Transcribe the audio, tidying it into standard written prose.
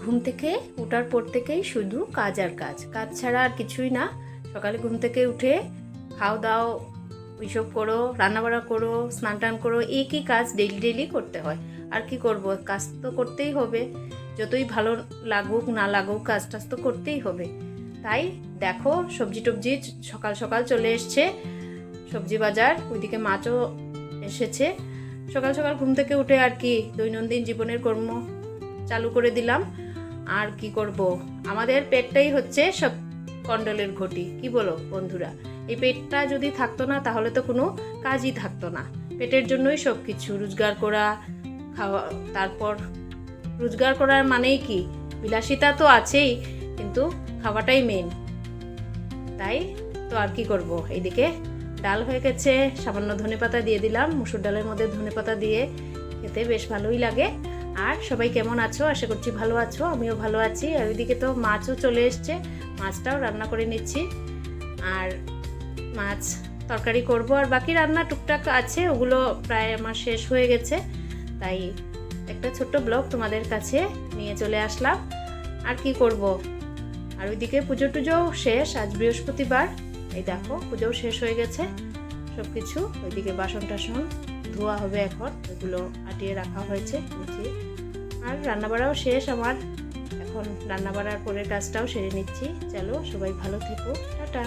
ঘুম থেকে ওঠার পর থেকেই শুধু কাজ আর কাজ, কাজ ছাড়া আর কিছুই না। সকালে ঘুম থেকে উঠে খাও দাও, ওইসব করো, রান্নাবাড়া করো, স্নান টান করো, একই কাজ ডেইলি করতে হয়। আর কি করব, কাজ তো করতেই হবে, যতই ভালো লাগুক না লাগুক কাজ টাজ তো করতেই হবে। তাই দেখো সবজি টবজি সকাল সকাল চলে এসছে, সবজি বাজার, ওইদিকে মাছও এসেছে। সকাল সকাল ঘুম থেকে উঠে আর কি দৈনন্দিন জীবনের কর্ম চালু করে দিলাম। আর কি করব, আমাদের পেটটাই হচ্ছে সব কন্ডলের ঘটি, কি বলো বন্ধুরা? এই পেটটা যদি থাকতো না তাহলে তো কোনো কাজই থাকতো না। পেটের জন্যই সব কিছু, রোজগার করা, খাওয়া, তারপর রোজগার করার মানেই কি, বিলাসিতা তো আছেই, কিন্তু খাওয়াটাই মেন। তাই তো আর কি করব, এইদিকে ডাল হয়ে গেছে, সামান্য ধনেপাতা দিয়ে দিলাম। মুসুর ডালের মধ্যে ধনেপাতা দিয়ে খেতে বেশ ভালোই লাগে। আর সবাই কেমন আছো? আশা করছি ভালো আছো, আমিও ভালো আছি। আর ওইদিকে তো মাছও চলে এসছে, মাছটাও রান্না করে নিচ্ছি। আর মাছ তরকারি করব, আর বাকি রান্না টুকটাক আছে, ওগুলো প্রায় আমার শেষ হয়ে গেছে। তাই একটা ছোট্ট ব্লগ তোমাদের কাছে নিয়ে চলে আসলাম। আর কি করব, আর ওইদিকে পুজো টুজোও শেষ, আজ বৃহস্পতিবার। এই দেখো পুজোও শেষ হয়ে গেছে সব কিছু। ওইদিকে বাসন টাসন ধোয়া হবে এখন, ওইগুলো আটিয়ে রাখা হয়েছে নিচে। আর রান্নাবাড়াও শেষ আমার, এখন রান্নাবাড়ার পরের কাজটাও সেরে নিচ্ছি। চলো সবাই ভালো থেকো, টাটা।